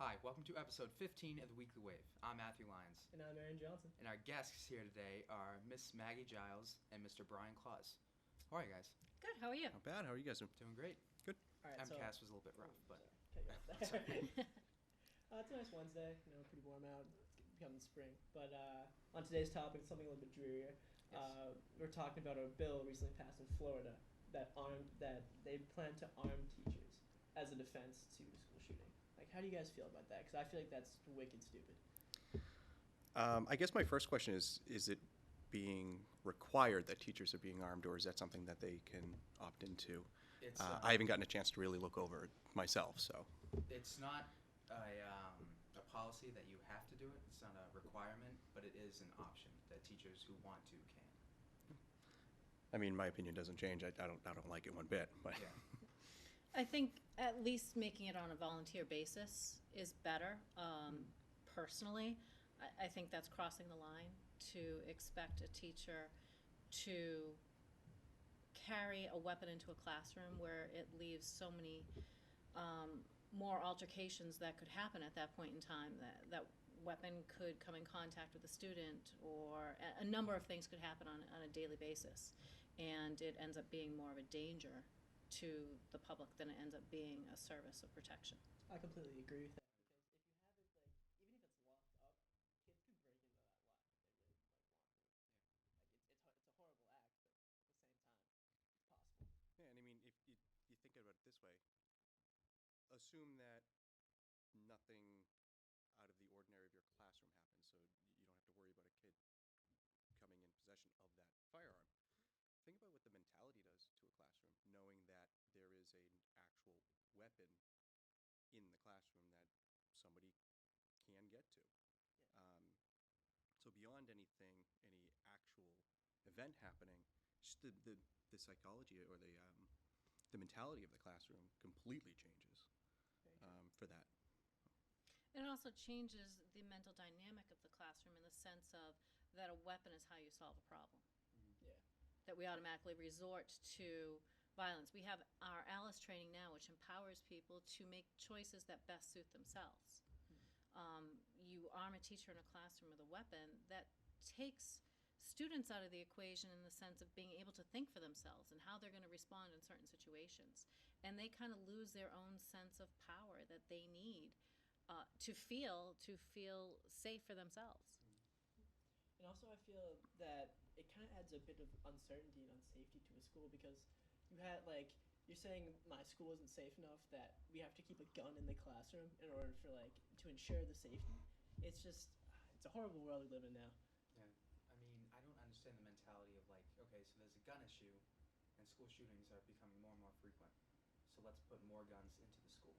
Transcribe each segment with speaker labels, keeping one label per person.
Speaker 1: Hi, welcome to episode 15 of the Weekly Wave. I'm Matthew Lyons.
Speaker 2: And I'm Aaron Johnson.
Speaker 1: And our guests here today are Miss Maggie Giles and Mr. Brian Claus. How are you guys?
Speaker 3: Good. How are you?
Speaker 4: Not bad. How are you guys doing?
Speaker 1: Doing great.
Speaker 4: Good.
Speaker 2: All right,
Speaker 1: MCAS was a little bit rough, but
Speaker 2: cut you off there.
Speaker 1: Sorry.
Speaker 2: It's a nice Wednesday. Pretty warm out. It's becoming spring. But on today's topic, it's something a little bit drearier.
Speaker 1: Yes.
Speaker 2: We're talking about a bill recently passed in Florida that they plan to arm teachers as a defense to school shooting. Like, how do you guys feel about that? Because I feel like that's wicked stupid.
Speaker 4: I guess my first question is it being required that teachers are being armed, or is that something that they can opt into?
Speaker 1: It's,
Speaker 4: I haven't gotten a chance to really look over it myself, so.
Speaker 1: it's not a policy that you have to do it. It's not a requirement, but it is an option that teachers who want to can.
Speaker 4: I mean, my opinion doesn't change. I don't like it one bit, but.
Speaker 1: Yeah.
Speaker 3: I think at least making it on a volunteer basis is better. Personally, I think that's crossing the line to expect a teacher to carry a weapon into a classroom where it leaves so many more altercations that could happen at that point in time. That weapon could come in contact with a student, or a number of things could happen on a daily basis, and it ends up being more of a danger to the public than it ends up being a service of protection.
Speaker 2: I completely agree with that. Because if you have it, like, even if it's locked up, kids could break into that lock if they really want to. Like, it's a horrible act, but at the same time, it's possible.
Speaker 4: Yeah, and I mean, if you think about it this way, assume that nothing out of the ordinary of your classroom happens, so you don't have to worry about a kid coming in possession of that firearm. Think about what the mentality does to a classroom, knowing that there is an actual weapon in the classroom that somebody can get to. So beyond anything, any actual event happening, just the psychology or the mentality of the classroom completely changes for that.
Speaker 3: It also changes the mental dynamic of the classroom in the sense of that a weapon is how you solve a problem.
Speaker 2: Yeah.
Speaker 3: That we automatically resort to violence. We have our Alice training now, which empowers people to make choices that best suit themselves. You arm a teacher in a classroom with a weapon, that takes students out of the equation in the sense of being able to think for themselves and how they're going to respond in certain situations. And they kind of lose their own sense of power that they need to feel safe for themselves.
Speaker 2: And also, I feel that it kind of adds a bit of uncertainty and unsafety to a school, because you're saying my school isn't safe enough that we have to keep a gun in the classroom in order for to ensure the safety. It's a horrible world we live in now.
Speaker 1: Yeah. I mean, I don't understand the mentality of okay, so there's a gun issue, and school shootings are becoming more and more frequent. So let's put more guns into the school.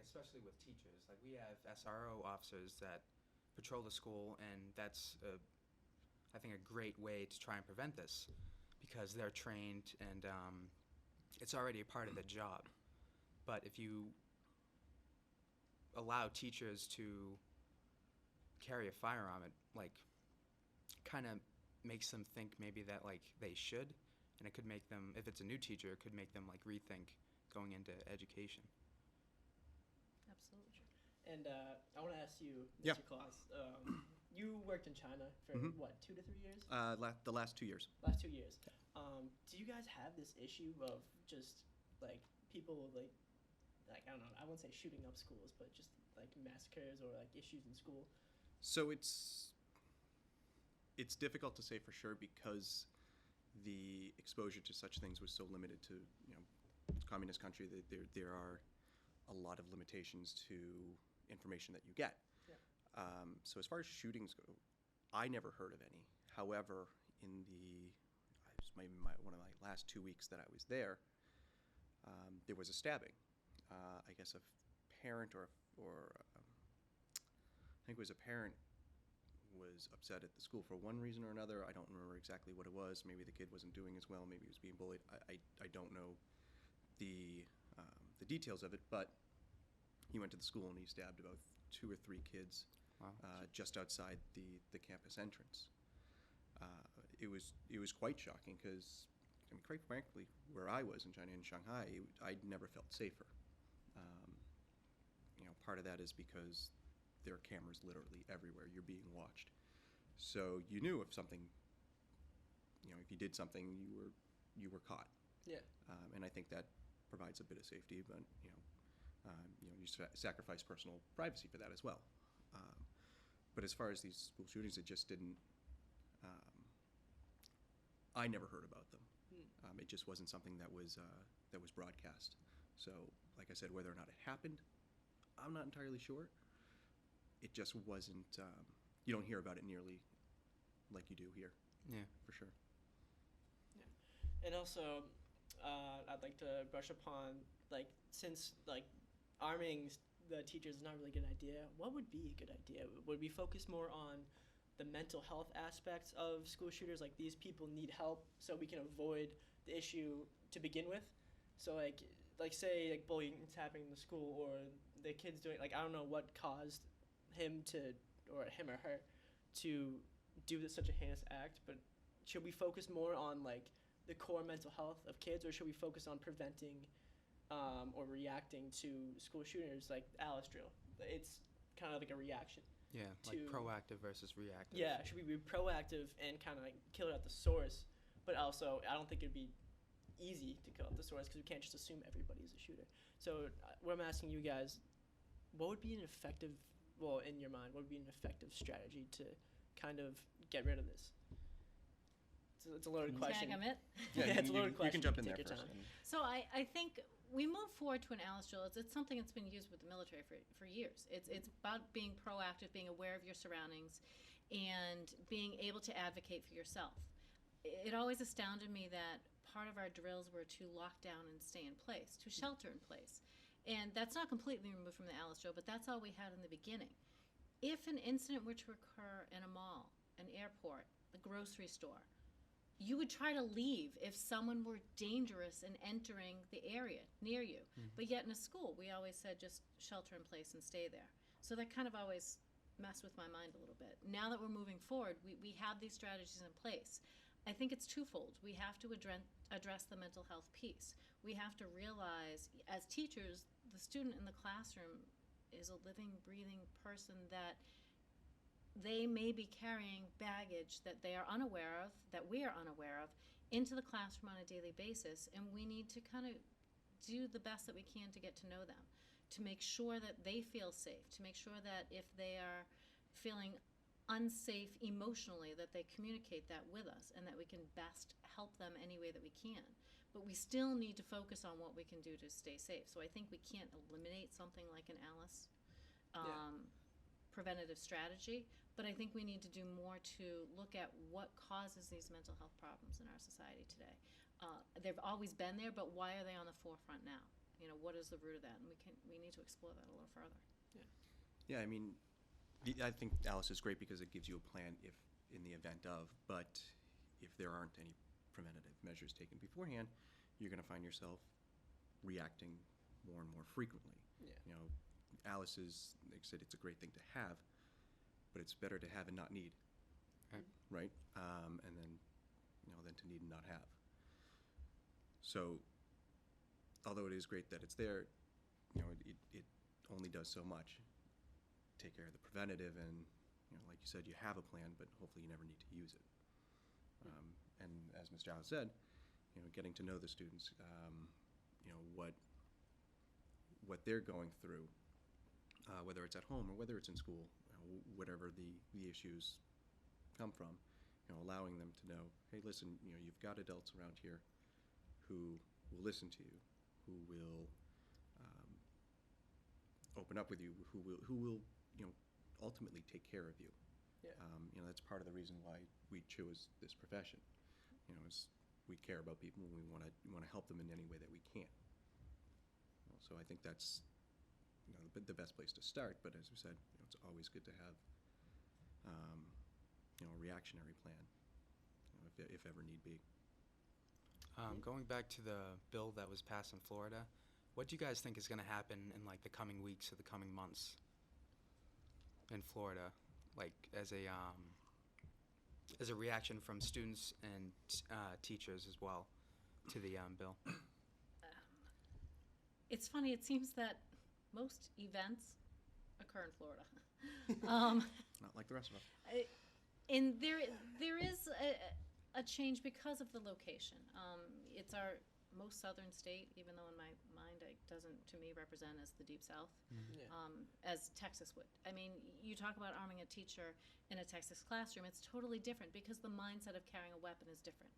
Speaker 1: Especially with teachers. We have SRO officers that patrol the school, and that's I think a great way to try and prevent this, because they're trained and it's already a part of the job. But if you allow teachers to carry a firearm, it kind of makes them think maybe that they should, and it could make them, if it's a new teacher, it could make them rethink going into education.
Speaker 3: Absolutely.
Speaker 2: And I want to ask you, Mr.
Speaker 4: Yeah.
Speaker 2: Claus, you worked in China for what, 2 to 3 years?
Speaker 4: The last 2 years.
Speaker 2: Last 2 years. Do you guys have this issue of just people I don't know, I wouldn't say shooting up schools, but just massacres or issues in school?
Speaker 4: So it's difficult to say for sure, because the exposure to such things was so limited to communist country, that there are a lot of limitations to information that you get.
Speaker 2: Yeah.
Speaker 4: So as far as shootings go, I never heard of any. However, one of my last 2 weeks that I was there, there was a stabbing. I guess a parent or I think it was a parent was upset at the school for one reason or another. I don't remember exactly what it was. Maybe the kid wasn't doing as well. Maybe he was being bullied. I don't know the details of it, but he went to the school and he stabbed about 2 or 3 kids.
Speaker 1: Wow.
Speaker 4: Just outside the campus entrance. It was quite shocking, because, quite frankly, where I was in China, in Shanghai, I'd never felt safer. part of that is because there are cameras literally everywhere. You're being watched. So you knew if something, if you did something, you were caught.
Speaker 2: Yeah.
Speaker 4: And I think that provides a bit of safety, but you sacrifice personal privacy for that as well. But as far as these school shootings, it just didn't. I never heard about them. It just wasn't something that was broadcast. So, like I said, whether or not it happened, I'm not entirely sure. It just wasn't. You don't hear about it nearly like you do here.
Speaker 1: Yeah,
Speaker 4: for sure.
Speaker 2: Yeah. And also, I'd like to brush upon, like, since, like, arming the teachers is not a really good idea, what would be a good idea? Would we focus more on the mental health aspects of school shooters? Like, these people need help so we can avoid the issue to begin with? So, like say, like, bullying is happening in the school, or the kid's doing, like, I don't know what caused him or her to do such a heinous act, but should we focus more on, like, the core mental health of kids, or should we focus on preventing or reacting to school shooters like Alice drill? It's kind of like a reaction.
Speaker 1: Yeah, like proactive versus reactive.
Speaker 2: Yeah, should we be proactive and kind of like kill it at the source? But also, I don't think it'd be easy to kill at the source because we can't just assume everybody's a shooter. So what I'm asking you guys, what would be an effective, in your mind, what would be an effective strategy to kind of get rid of this? It's a loaded question.
Speaker 3: Tag 'em it.
Speaker 2: Yeah, it's a loaded question.
Speaker 4: You can jump in there
Speaker 2: take your
Speaker 4: first.
Speaker 2: time.
Speaker 3: So I think we move forward to an Alice drill. It's something that's been used with the military for years. It's about being proactive, being aware of your surroundings, and being able to advocate for yourself. It always astounded me that part of our drills were to lock down and stay in place, to shelter in place. And that's not completely removed from the Alice drill, but that's all we had in the beginning. If an incident were to occur in a mall, an airport, the grocery store, you would try to leave if someone were dangerous and entering the area near you. But yet in a school, we always said just shelter in place and stay there. So that kind of always messed with my mind a little bit. Now that we're moving forward, we have these strategies in place. I think it's twofold. We have to address the mental health piece. We have to realize, as teachers, the student in the classroom is a living, breathing person that they may be carrying baggage that they are unaware of, that we are unaware of, into the classroom on a daily basis, and we need to kind of do the best that we can to get to know them, to make sure that they feel safe, to make sure that if they are feeling unsafe emotionally, that they communicate that with us and that we can best help them any way that we can. But we still need to focus on what we can do to stay safe. So I think we can't eliminate something like an Alice preventative strategy, but I think we need to do more to look at what causes these mental health problems in our society today. They've always been there, but why are they on the forefront now? What is the root of that? And we need to explore that a little further.
Speaker 4: Yeah, I mean, I think Alice is great because it gives you a plan if in the event of, but if there aren't any preventative measures taken beforehand, you're going to find yourself reacting more and more frequently.
Speaker 2: Yeah.
Speaker 4: Alice is, like I said, it's a great thing to have, but it's better to have and not need, right? And then, than to need and not have. So, although it is great that it's there, it only does so much. Take care of the preventative, and like you said, you have a plan, but hopefully you never need to use it. And as Ms. Giles said, getting to know the students, what they're going through, whether it's at home or whether it's in school, whatever the issues come from, allowing them to know, hey, listen, you've got adults around here who will listen to you, who will open up with you, who will ultimately take care of you.
Speaker 2: Yeah.
Speaker 4: That's part of the reason why we chose this profession. Is we care about people and we want to help them in any way that we can. So I think that's the best place to start. But as we said, it's always good to have a reactionary plan, if ever need be.
Speaker 1: Going back to the bill that was passed in Florida, what do you guys think is going to happen in like the coming weeks or the coming months in Florida, like as a reaction from students and teachers as well to the bill?
Speaker 3: It's funny, it seems that most events occur in Florida. um,
Speaker 4: Not like the rest of us.
Speaker 3: and there is a change because of the location. It's our most southern state, even though in my mind it doesn't, to me, represent as the Deep South,
Speaker 2: Yeah.
Speaker 3: as Texas would. I mean, you talk about arming a teacher in a Texas classroom, it's totally different because the mindset of carrying a weapon is different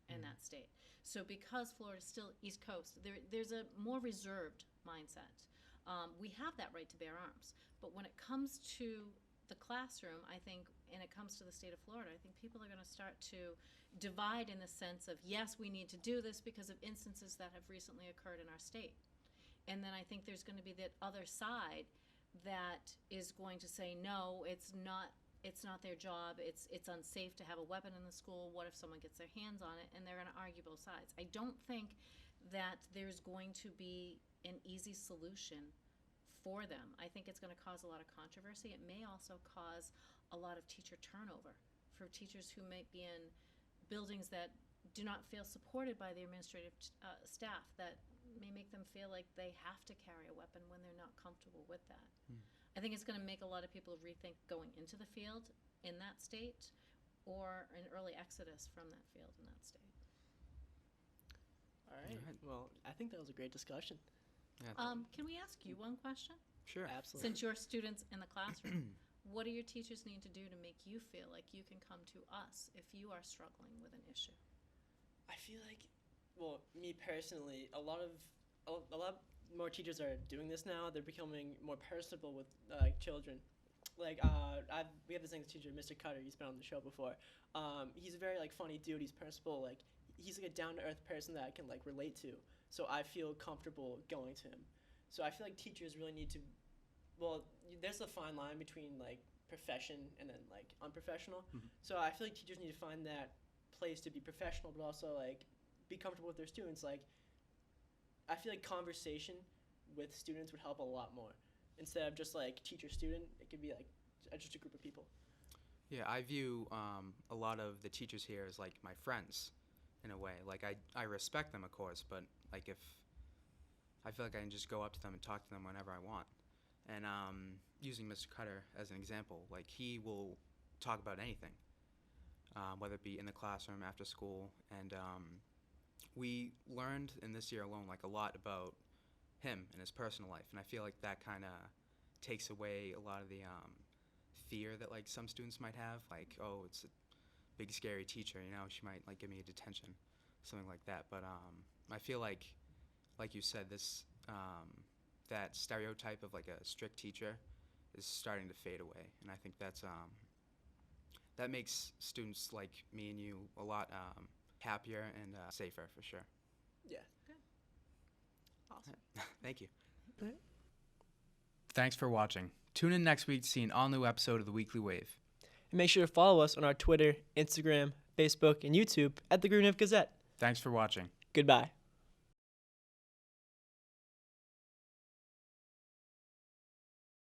Speaker 3: in that state. So because Florida's still East Coast, there's a more reserved mindset. We have that right to bear arms, but when it comes to the classroom, I think, and it comes to the state of Florida, I think people are going to start to divide in the sense of, yes, we need to do this because of instances that have recently occurred in our state. And then I think there's going to be that other side that is going to say, no, it's not their job, it's unsafe to have a weapon in the school, what if someone gets their hands on it, and they're going to argue both sides. I don't think that there's going to be an easy solution for them. I think it's going to cause a lot of controversy. It may also cause a lot of teacher turnover for teachers who might be in buildings that do not feel supported by the administrative staff, that may make them feel like they have to carry a weapon when they're not comfortable with that. I think it's going to make a lot of people rethink going into the field in that state or an early exodus from that field in that state.
Speaker 2: All right. Well, I think that was a great discussion.
Speaker 1: Yeah,
Speaker 3: Can we ask you one question?
Speaker 1: sure.
Speaker 2: Absolutely.
Speaker 3: Since you're students in the classroom, what do your teachers need to do to make you feel like you can come to us if you are struggling with an issue?
Speaker 2: I feel like, well, me personally, a lot more teachers are doing this now. They're becoming more personable with children. Like we have this English teacher, Mr. Cutter. He's been on the show before. He's a very funny dude. He's personable. He's a down to earth person that I can relate to. So I feel comfortable going to him. So I feel like teachers really need to. Well, there's a fine line between profession and then unprofessional. So I feel like teachers need to find that place to be professional, but also be comfortable with their students. I feel like conversation with students would help a lot more instead of just teacher student. It could be just a group of people.
Speaker 1: Yeah, I view a lot of the teachers here as my friends, in a way. I respect them, of course, but if I feel like I can just go up to them and talk to them whenever I want. And using Mr. Cutter as an example, he will talk about anything, whether it be in the classroom, after school, and we learned in this year alone a lot about him and his personal life, and I feel like that kind of takes away a lot of the fear that some students might have, oh, it's a big scary teacher, she might give me a detention, something like that. But I feel like you said, this that stereotype of a strict teacher is starting to fade away, and I think that's that makes students like me and you a lot happier and safer, for sure.
Speaker 2: Yeah.
Speaker 3: Good. Awesome.
Speaker 1: Thank you.
Speaker 2: Right.
Speaker 1: Thanks for watching. Tune in next week to see an all-new episode of The Weekly Wave.
Speaker 2: And make sure to follow us on our Twitter, Instagram, Facebook, and YouTube at the Green Wave Gazette.
Speaker 1: Thanks for watching.
Speaker 2: Goodbye.